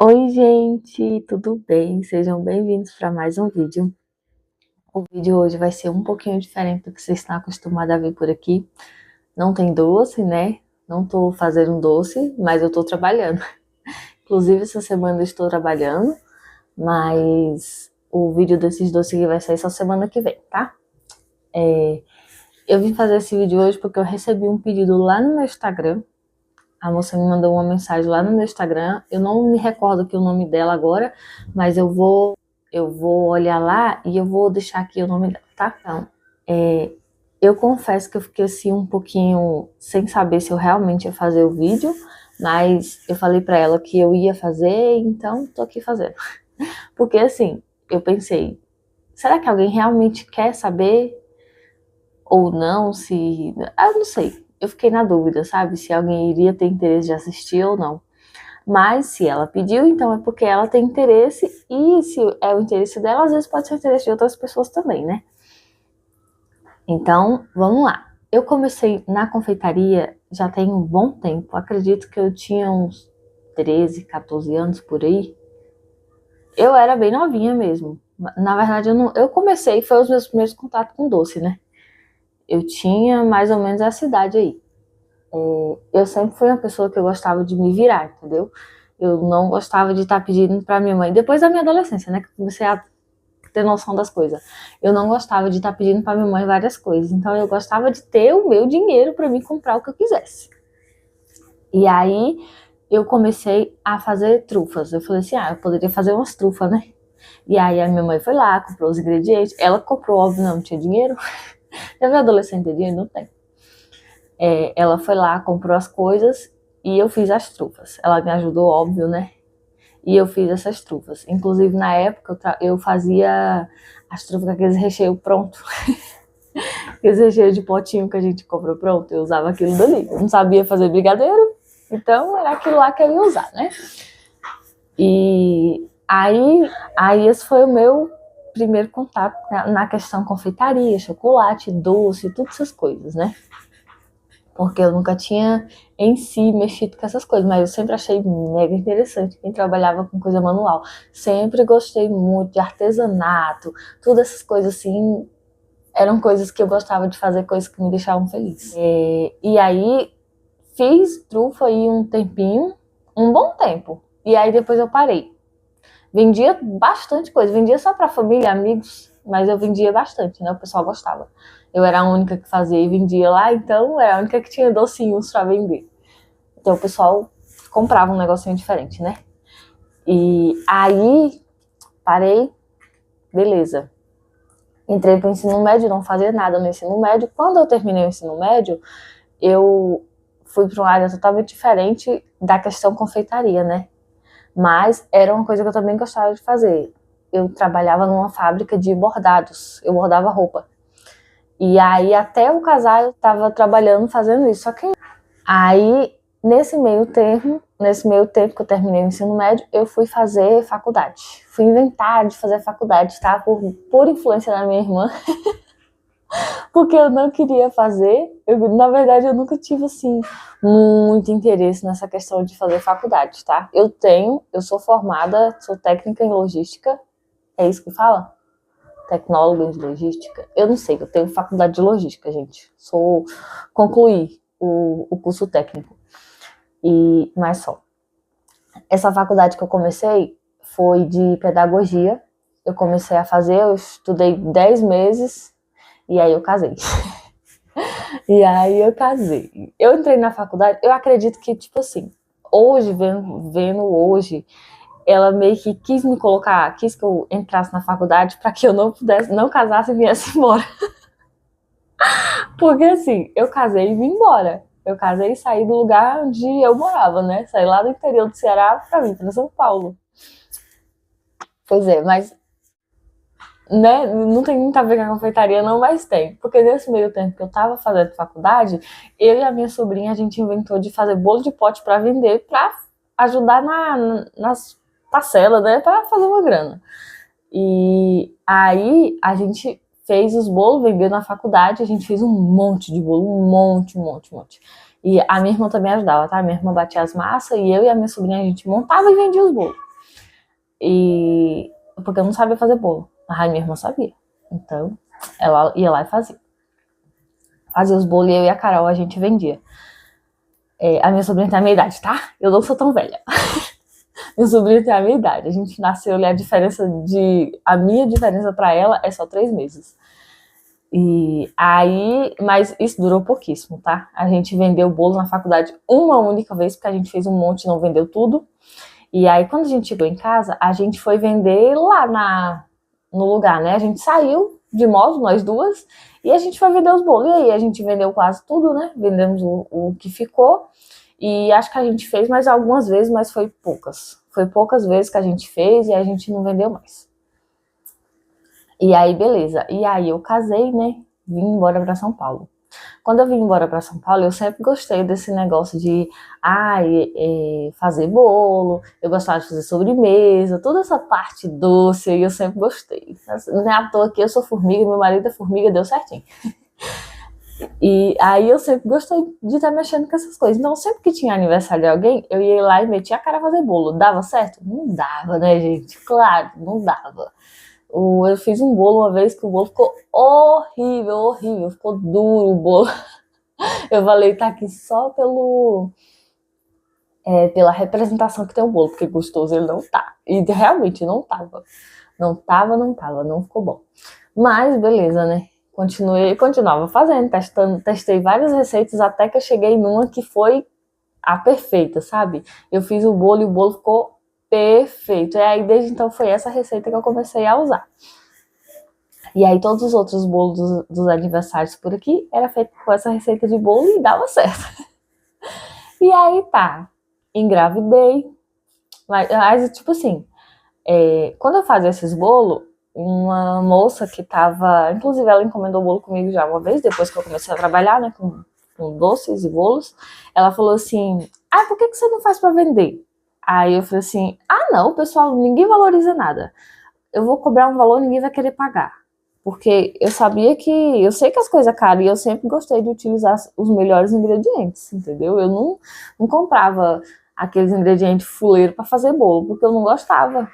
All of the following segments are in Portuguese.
Oi, gente, tudo bem? Sejam bem-vindos para mais um vídeo. O vídeo hoje vai ser um pouquinho diferente do que vocês estão acostumados a ver por aqui. Não tem doce, né? Não tô fazendo um doce, mas eu tô trabalhando. Inclusive, essa semana eu estou trabalhando, mas o vídeo desses doces aqui vai sair só semana que vem, tá? Eu vim fazer esse vídeo hoje porque eu recebi um pedido lá no meu Instagram. A moça me mandou uma mensagem lá no meu Instagram. Eu não me recordo aqui o nome dela agora, mas eu vou olhar lá e eu vou deixar aqui o nome dela, tá? Então, eu confesso que eu fiquei assim um pouquinho sem saber se eu realmente ia fazer o vídeo, mas eu falei pra ela que eu ia fazer, então tô aqui fazendo. Porque assim, eu pensei, será que alguém realmente quer saber ou não? Eu não sei. Eu fiquei na dúvida, sabe? Se alguém iria ter interesse de assistir ou não. Mas se ela pediu, então é porque ela tem interesse, e se é o interesse dela, às vezes pode ser o interesse de outras pessoas também, né? Então, vamos lá. Eu comecei na confeitaria já tem um bom tempo. Acredito que eu tinha uns 13, 14 anos por aí. Eu era bem novinha mesmo. Na verdade, eu comecei, foi os meus primeiros contatos com doce, né? Eu tinha mais ou menos essa idade aí. Eu sempre fui uma pessoa que eu gostava de me virar, entendeu? Eu não gostava de estar pedindo pra minha mãe. Depois da minha adolescência, né? Que eu comecei a ter noção das coisas. Eu não gostava de estar pedindo pra minha mãe várias coisas. Então eu gostava de ter o meu dinheiro pra mim comprar o que eu quisesse. E aí eu comecei a fazer trufas. Eu falei assim, eu poderia fazer umas trufas, né? E aí a minha mãe foi lá, comprou os ingredientes. Ela comprou, óbvio, não tinha dinheiro. Já viu adolescente ter dinheiro? Não tem. Ela foi lá, comprou as coisas e eu fiz as trufas. Ela me ajudou, óbvio, né? E eu fiz essas trufas. Inclusive, na época, eu fazia as trufas com aqueles recheios pronto. Aqueles recheios de potinho que a gente compra pronto. Eu usava aquilo dali. Eu não sabia fazer brigadeiro, então era aquilo lá que eu ia usar, né? E aí esse foi o meu primeiro contato na questão confeitaria, chocolate, doce, todas essas coisas, né? Porque eu nunca tinha em si mexido com essas coisas, mas eu sempre achei mega interessante quem trabalhava com coisa manual. Sempre gostei muito de artesanato, todas essas coisas assim, eram coisas que eu gostava de fazer, coisas que me deixavam feliz. E aí fiz trufa aí um tempinho, um bom tempo, e aí depois eu parei. Vendia bastante coisa, vendia só pra família, amigos, mas eu vendia bastante, né? O pessoal gostava. Eu era a única que fazia e vendia lá, então era a única que tinha docinhos pra vender. Então o pessoal comprava um negocinho diferente, né? E aí parei, beleza. Entrei pro ensino médio, não fazia nada no ensino médio. Quando eu terminei o ensino médio, eu fui para uma área totalmente diferente da questão confeitaria, né? Mas era uma coisa que eu também gostava de fazer. Eu trabalhava numa fábrica de bordados, eu bordava roupa. E aí até eu casar eu estava trabalhando fazendo isso. Só que aí nesse meio tempo que eu terminei o ensino médio, eu fui fazer faculdade. Fui inventar de fazer faculdade, tá? Por influência da minha irmã. Porque eu não queria fazer. Na verdade, eu nunca tive, assim, muito interesse nessa questão de fazer faculdade, tá? Eu sou formada, sou técnica em logística. É isso que fala? Tecnóloga em logística. Eu não sei, eu tenho faculdade de logística, gente. Concluí o curso técnico. Mas só. Essa faculdade que eu comecei foi de pedagogia. Eu comecei a fazer, eu estudei 10 meses e aí eu casei. E aí eu casei. Eu entrei na faculdade, eu acredito que, tipo assim, hoje, vendo hoje, ela meio que quis me colocar, quis que eu entrasse na faculdade para que eu não casasse e viesse embora. Porque assim, eu casei e vim embora. Eu casei e saí do lugar onde eu morava, né? Saí lá do interior do Ceará pra vir pra São Paulo. Pois é, mas né, não tem muito a ver com a confeitaria não, mas tem. Porque nesse meio tempo que eu tava fazendo faculdade, eu e a minha sobrinha, a gente inventou de fazer bolo de pote pra vender, pra ajudar nas parcelas, né, pra fazer uma grana. E aí a gente fez os bolos, vendeu na faculdade, a gente fez um monte de bolo, um monte, um monte, um monte. E a minha irmã também ajudava, tá? A minha irmã batia as massas e eu e a minha sobrinha, a gente montava e vendia os bolos. E porque eu não sabia fazer bolo. A minha irmã sabia. Então, ela ia lá e fazia. Fazia os bolos e eu e a Carol a gente vendia. A minha sobrinha tem a minha idade, tá? Eu não sou tão velha. Minha sobrinha tem a minha idade. A gente nasceu ali, a minha diferença pra ela é só 3 meses. E aí, mas isso durou pouquíssimo, tá? A gente vendeu o bolo na faculdade uma única vez, porque a gente fez um monte e não vendeu tudo. E aí, quando a gente chegou em casa, a gente foi vender lá no lugar, né? A gente saiu de moto, nós duas, e a gente foi vender os bolos. E aí, a gente vendeu quase tudo, né? Vendemos o que ficou. E acho que a gente fez mais algumas vezes, mas foi poucas. Foi poucas vezes que a gente fez e a gente não vendeu mais. E aí, beleza. E aí, eu casei, né? Vim embora pra São Paulo. Quando eu vim embora para São Paulo, eu sempre gostei desse negócio de fazer bolo, eu gostava de fazer sobremesa, toda essa parte doce aí eu sempre gostei. Não é à toa que eu sou formiga, meu marido é formiga, deu certinho. E aí eu sempre gostei de estar mexendo com essas coisas. Então, sempre que tinha aniversário de alguém, eu ia lá e metia a cara a fazer bolo. Dava certo? Não dava, né, gente? Claro, não dava. Eu fiz um bolo uma vez que o bolo ficou horrível, horrível. Ficou duro o bolo. Eu falei, tá aqui só pela representação que tem o bolo, porque gostoso ele não tá. E realmente não tava. Não tava, não ficou bom. Mas beleza, né? Continuava fazendo, testei várias receitas até que eu cheguei numa que foi a perfeita, sabe? Eu fiz o bolo e o bolo ficou perfeito. E aí desde então foi essa receita que eu comecei a usar. E aí todos os outros bolos dos aniversários por aqui era feito com essa receita de bolo e dava certo. E aí tá, engravidei. Mas tipo assim, quando eu fazia esses bolos, uma moça que tava, inclusive ela encomendou o bolo comigo já uma vez, depois que eu comecei a trabalhar, né, com doces e bolos, ela falou assim, por que você não faz pra vender? Aí eu falei assim, não, pessoal, ninguém valoriza nada. Eu vou cobrar um valor, ninguém vai querer pagar. Porque eu sei que as coisas caras e eu sempre gostei de utilizar os melhores ingredientes, entendeu? Eu não comprava aqueles ingredientes fuleiros para fazer bolo, porque eu não gostava.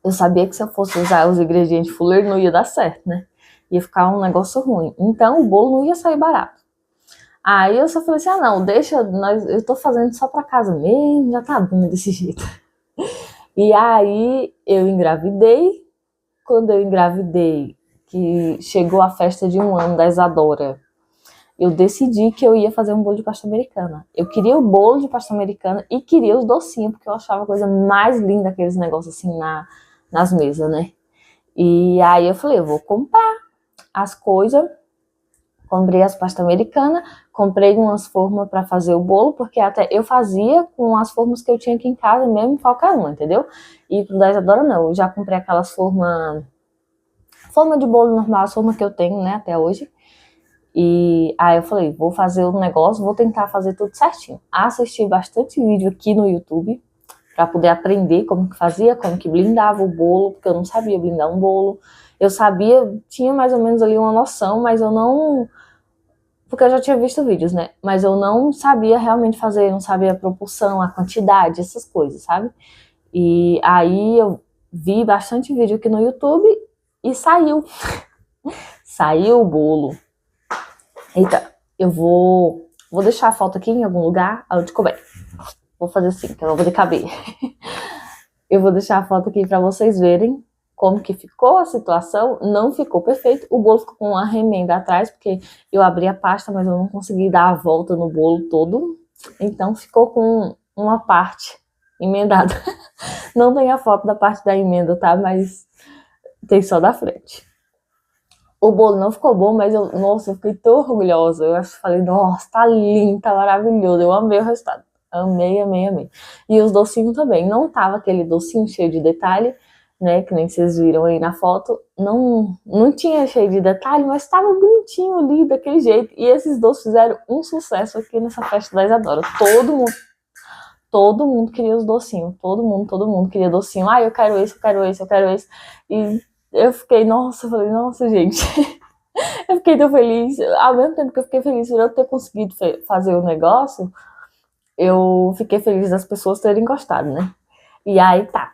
Eu sabia que se eu fosse usar os ingredientes fuleiros não ia dar certo, né? Ia ficar um negócio ruim. Então o bolo não ia sair barato. Aí eu só falei assim, não, deixa, eu tô fazendo só pra casa mesmo, já tá bom desse jeito. E aí eu engravidei. Quando eu engravidei, que chegou a festa de 1 ano da Isadora, eu decidi que eu ia fazer um bolo de pasta americana. Eu queria o bolo de pasta americana e queria os docinhos, porque eu achava a coisa mais linda aqueles negócios assim nas mesas, né? E aí eu falei, eu vou comprar as coisas, comprei as pastas americanas, comprei umas formas para fazer o bolo, porque até eu fazia com as formas que eu tinha aqui em casa mesmo, qualquer uma, entendeu? E pro da Isadora não, eu já comprei aquelas forma de bolo normal, as formas que eu tenho, né, até hoje. E aí eu falei, vou fazer o negócio, vou tentar fazer tudo certinho. Assisti bastante vídeo aqui no YouTube para poder aprender como que fazia, como que blindava o bolo, porque eu não sabia blindar um bolo. Eu sabia, tinha mais ou menos ali uma noção, mas eu não... Porque eu já tinha visto vídeos, né? Mas eu não sabia realmente fazer, não sabia a proporção, a quantidade, essas coisas, sabe? E aí eu vi bastante vídeo aqui no YouTube e saiu. Saiu o bolo. Eita, eu vou deixar a foto aqui em algum lugar onde couber. Vou fazer assim, que eu não vou poder caber. Eu vou deixar a foto aqui para vocês verem como que ficou a situação. Não ficou perfeito. O bolo ficou com uma remenda atrás, porque eu abri a pasta, mas eu não consegui dar a volta no bolo todo. Então ficou com uma parte emendada. Não tem a foto da parte da emenda, tá? Mas tem só da frente. O bolo não ficou bom, mas eu fiquei tão orgulhosa. Eu falei, nossa, tá lindo, tá maravilhoso. Eu amei o resultado. Amei, amei, amei. E os docinhos também. Não tava aquele docinho cheio de detalhe, né? Que nem vocês viram aí na foto. Não tinha cheio de detalhe, mas tava bonitinho ali, daquele jeito. E esses doces fizeram um sucesso aqui nessa festa da Isadora. Todo mundo queria os docinhos. Todo mundo queria docinho. Eu quero esse, eu quero esse, eu quero esse. E eu fiquei, falei, nossa, gente. Eu fiquei tão feliz. Ao mesmo tempo que eu fiquei feliz por eu ter conseguido fazer o negócio, eu fiquei feliz das pessoas terem gostado, né? E aí tá.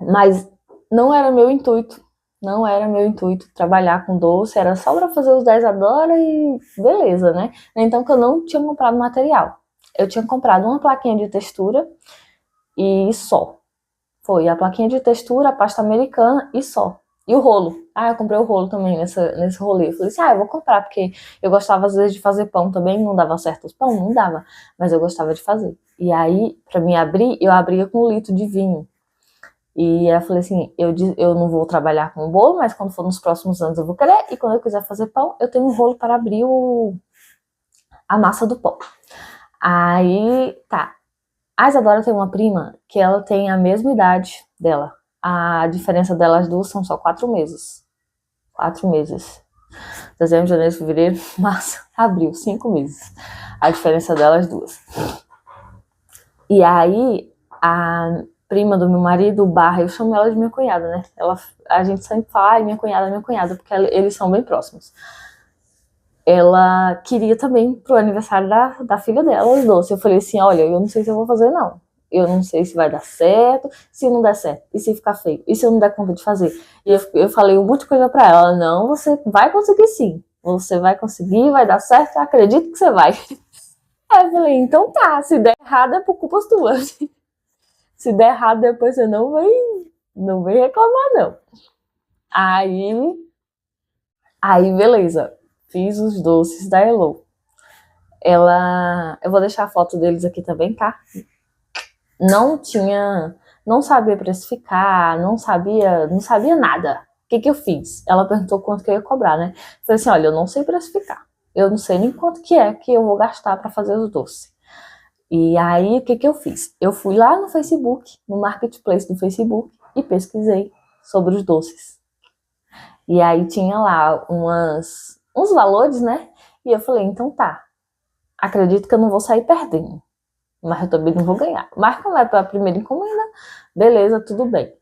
Mas não era meu intuito. Não era meu intuito trabalhar com doce, era só para fazer os 10 Adora e beleza, né? Então que eu não tinha comprado material. Eu tinha comprado uma plaquinha de textura e só. Foi a plaquinha de textura, a pasta americana e só. E o rolo. Ah, eu comprei o rolo também nesse rolê. Eu falei assim, eu vou comprar, porque eu gostava às vezes de fazer pão também, não dava certo os pão, não dava, mas eu gostava de fazer. E aí, pra me abrir, eu abria com 1 litro de vinho. E eu falei assim, eu não vou trabalhar com o bolo, mas quando for nos próximos anos eu vou querer, e quando eu quiser fazer pão, eu tenho um rolo para abrir a massa do pão. Aí, tá. A Isadora tem uma prima que ela tem a mesma idade dela. A diferença delas duas são só 4 meses. 4 meses. Dezembro, janeiro, fevereiro, março, abril, 5 meses. A diferença delas duas. E aí, a prima do meu marido, Barra, eu chamo ela de minha cunhada, né? A gente sempre fala, minha cunhada, porque eles são bem próximos. Ela queria também pro aniversário da filha dela os doces. Eu falei assim, olha, eu não sei se eu vou fazer não. Eu não sei se vai dar certo, se não der certo, e se ficar feio, e se eu não der conta de fazer. E eu falei um monte de coisa pra ela, não, você vai conseguir sim. Você vai conseguir, vai dar certo, eu acredito que você vai. Aí eu falei, então tá, se der errado é por culpa tua. Se der errado depois você não vem reclamar não. Aí beleza, fiz os doces da Elo. Eu vou deixar a foto deles aqui também, tá? Não sabia precificar, não sabia nada. O que eu fiz? Ela perguntou quanto que eu ia cobrar, né? Eu falei assim, olha, eu não sei precificar. Eu não sei nem quanto que é que eu vou gastar para fazer os doces. E aí, o que eu fiz? Eu fui lá no Facebook, no Marketplace do Facebook, e pesquisei sobre os doces. E aí tinha lá uns valores, né? E eu falei, então tá, acredito que eu não vou sair perdendo, mas eu também não vou ganhar. Mas como é para a primeira encomenda, beleza, tudo bem.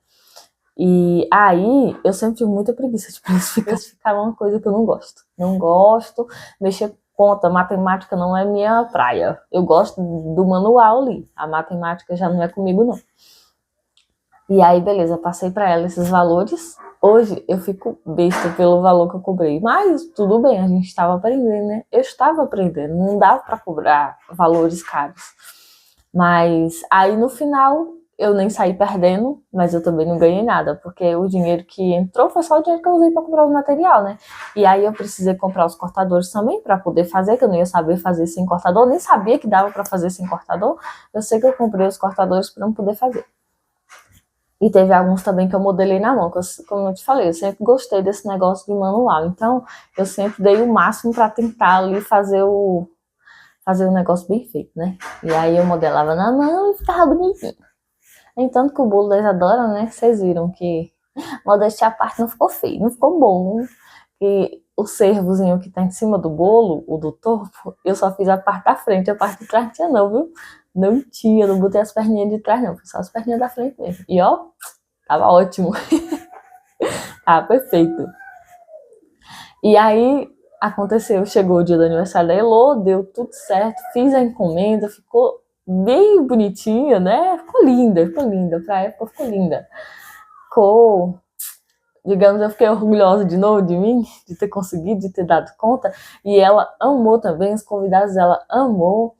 E aí eu sempre tive muita preguiça de precificar uma coisa que eu não gosto. Não gosto, mexer com conta, matemática não é minha praia. Eu gosto do manual ali, a matemática já não é comigo não. E aí, beleza, passei para ela esses valores. Hoje eu fico besta pelo valor que eu cobrei, mas tudo bem, a gente estava aprendendo, né? Eu estava aprendendo, não dava para cobrar valores caros. Mas aí no final eu nem saí perdendo, mas eu também não ganhei nada, porque o dinheiro que entrou foi só o dinheiro que eu usei para comprar o material, né? E aí eu precisei comprar os cortadores também para poder fazer, que eu não ia saber fazer sem cortador, nem sabia que dava para fazer sem cortador. Eu sei que eu comprei os cortadores para não poder fazer. E teve alguns também que eu modelei na mão, como eu te falei, eu sempre gostei desse negócio de manual. Então, eu sempre dei o máximo para tentar ali fazer o negócio bem feito, né? E aí eu modelava na mão e ficava bonitinho. Entanto que o bolo da Isadora, né? Vocês viram que, modéstia à parte, não ficou feio, não ficou bom. E o cervozinho que tá em cima do bolo, o do topo, eu só fiz a parte da frente, a parte de trás não tinha não, viu? Não tinha, não botei as perninhas de trás não, foi só as perninhas da frente mesmo. E ó, tava ótimo. Tava perfeito. E aí aconteceu, chegou o dia do aniversário da Elo, deu tudo certo, fiz a encomenda, ficou bem bonitinha, né? Ficou linda, pra época ficou linda. Ficou, digamos, eu fiquei orgulhosa de novo de mim, de ter conseguido, de ter dado conta. E ela amou também, os convidados dela amou.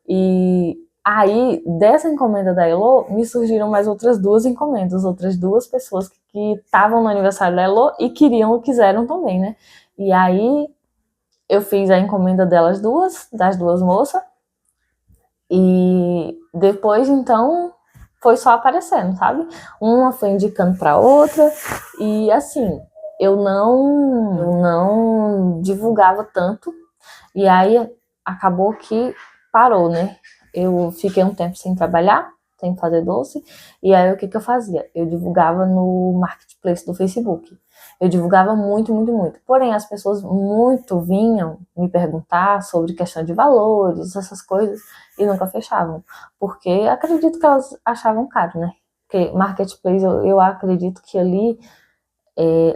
E aí, dessa encomenda da Elo, me surgiram mais outras 2 encomendas, outras 2 pessoas que estavam no aniversário da Elo e quiseram também, né? E aí, eu fiz a encomenda das 2 moças, e depois, então, foi só aparecendo, sabe? Uma foi indicando pra outra, e assim, eu não divulgava tanto, e aí acabou que parou, né? Eu fiquei um tempo sem trabalhar, sem fazer doce, e aí o que eu fazia? Eu divulgava no Marketplace do Facebook. Eu divulgava muito, muito, muito. Porém, as pessoas muito vinham me perguntar sobre questão de valores, essas coisas, e nunca fechavam. Porque acredito que elas achavam caro, né? Porque Marketplace, eu acredito que ali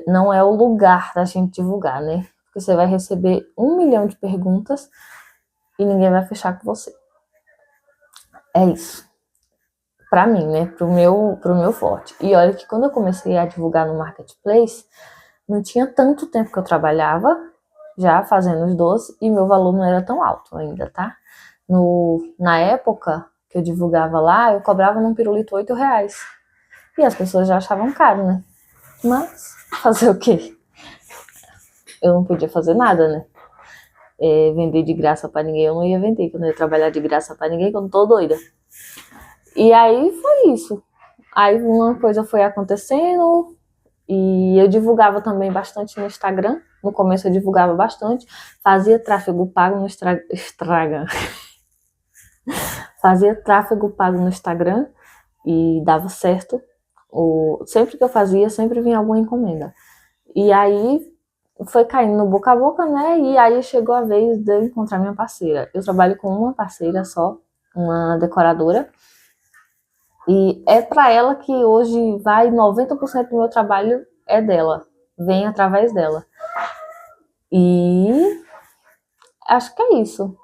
não é o lugar da gente divulgar, né? Porque você vai receber 1 milhão de perguntas e ninguém vai fechar com você. É isso. pra mim, né? Pro meu forte. E olha que quando eu comecei a divulgar no Marketplace, não tinha tanto tempo que eu trabalhava já fazendo os doces e meu valor não era tão alto ainda, tá? Na época que eu divulgava lá, eu cobrava num pirulito R$8. E as pessoas já achavam caro, né? Mas fazer o quê? Eu não podia fazer nada, né? Vender de graça pra ninguém eu não ia vender, que eu não ia trabalhar de graça pra ninguém, que eu não tô doida. E aí foi isso. Aí uma coisa foi acontecendo e eu divulgava também bastante no Instagram. No começo eu divulgava bastante, fazia tráfego pago no Instagram. Fazia tráfego pago no Instagram e dava certo. Sempre que eu fazia, sempre vinha alguma encomenda. E aí foi caindo no boca a boca, né? E aí chegou a vez de eu encontrar minha parceira. Eu trabalho com uma parceira só, uma decoradora. E é para ela que hoje vai 90% do meu trabalho é dela, vem através dela. E acho que é isso.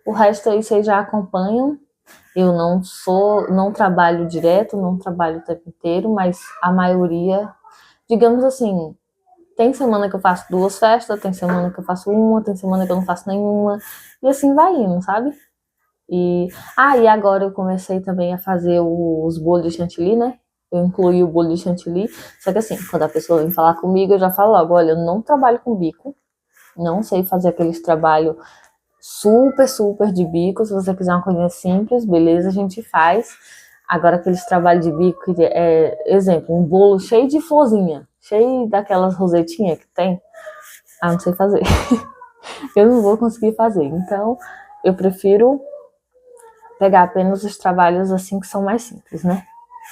O resto aí vocês já acompanham. Eu não trabalho direto, não trabalho o tempo inteiro, mas a maioria, digamos assim, tem semana que eu faço 2 festas, tem semana que eu faço uma, tem semana que eu não faço nenhuma, e assim vai indo, sabe? E agora eu comecei também a fazer os bolos de chantilly, né? Eu incluí o bolo de chantilly, só que assim, quando a pessoa vem falar comigo, eu já falo logo, olha, eu não trabalho com bico, não sei fazer aqueles trabalhos super, super de bico. Se você quiser uma coisa simples, beleza, a gente faz. Agora aqueles trabalhos de bico, exemplo, um bolo cheio de florzinha, cheio daquelas rosetinhas que tem, não sei fazer. Eu não vou conseguir fazer, então eu prefiro pegar apenas os trabalhos assim que são mais simples, né?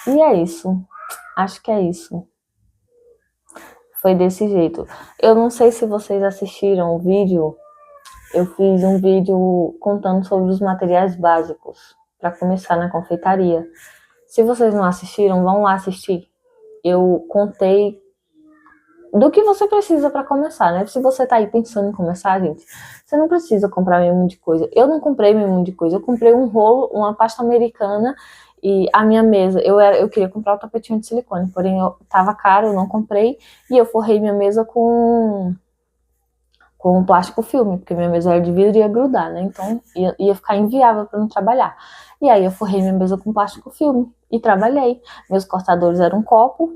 E é isso, acho que é isso. Foi desse jeito. Eu não sei se vocês assistiram o vídeo. Eu fiz um vídeo contando sobre os materiais básicos para começar na confeitaria. Se vocês não assistiram, vão lá assistir. Eu contei do que você precisa para começar, né? Se você tá aí pensando em começar, gente, você não precisa comprar mesmo de coisa. Eu não comprei mesmo de coisa. Eu comprei um rolo, uma pasta americana e a minha mesa. Eu queria comprar o tapetinho de silicone, porém tava caro, eu não comprei. E eu forrei minha mesa com plástico filme, porque minha mesa era de vidro e ia grudar, né? Então ia ficar inviável para não trabalhar. E aí eu forrei minha mesa com plástico filme e trabalhei. Meus cortadores eram um copo,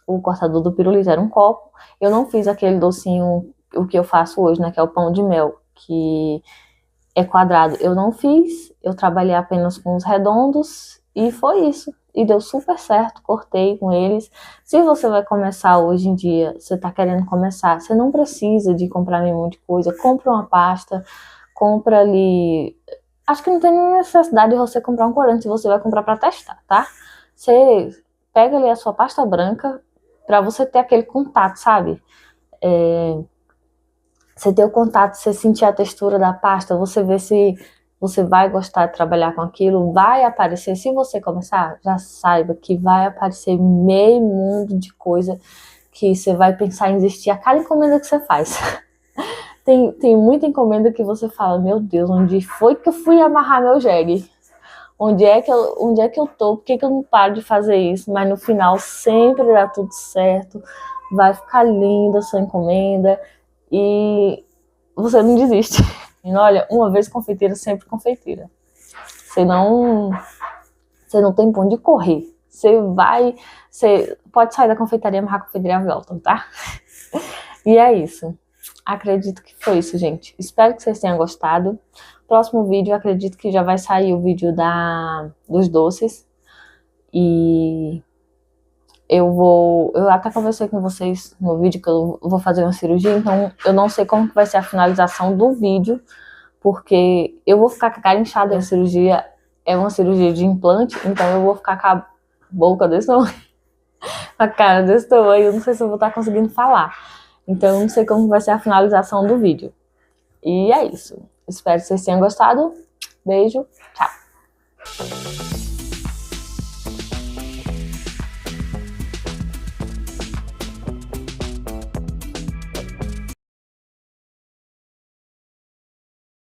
o cortador do pirulito era um copo. Eu não fiz aquele docinho, o que eu faço hoje, né? Que é o pão de mel, que é quadrado. Eu não fiz, eu trabalhei apenas com os redondos e foi isso. E deu super certo, cortei com eles. Se você vai começar hoje em dia, você tá querendo começar, você não precisa de comprar nenhuma de coisa. Compra uma pasta, compra ali. Acho que não tem nem necessidade de você comprar um corante se você vai comprar para testar, tá? Você pega ali a sua pasta branca para você ter aquele contato, sabe? Você ter o contato, você sentir a textura da pasta, você ver se você vai gostar de trabalhar com aquilo, vai aparecer, se você começar, já saiba que vai aparecer meio mundo de coisa que você vai pensar em desistir a cada encomenda que você faz. Tem muita encomenda que você fala, meu Deus, onde foi que eu fui amarrar meu jegue? Onde é que eu tô? Por que eu não paro de fazer isso? Mas no final sempre dá tudo certo, vai ficar linda a sua encomenda e você não desiste. E olha, uma vez confeiteira, sempre confeiteira. Você não tem pra onde correr. Você pode sair da confeitaria, mas a confeitaria volta, tá? E é isso. Acredito que foi isso, gente. Espero que vocês tenham gostado. Próximo vídeo, acredito que já vai sair o vídeo dos doces. E eu até conversei com vocês no vídeo que eu vou fazer uma cirurgia, então eu não sei como que vai ser a finalização do vídeo, porque eu vou ficar com a cara inchada. A cirurgia é uma cirurgia de implante, então eu vou ficar com a boca desse tamanho, a cara desse tamanho, eu não sei se eu vou estar conseguindo falar. Então eu não sei como vai ser a finalização do vídeo. E é isso. Espero que vocês tenham gostado. Beijo, tchau!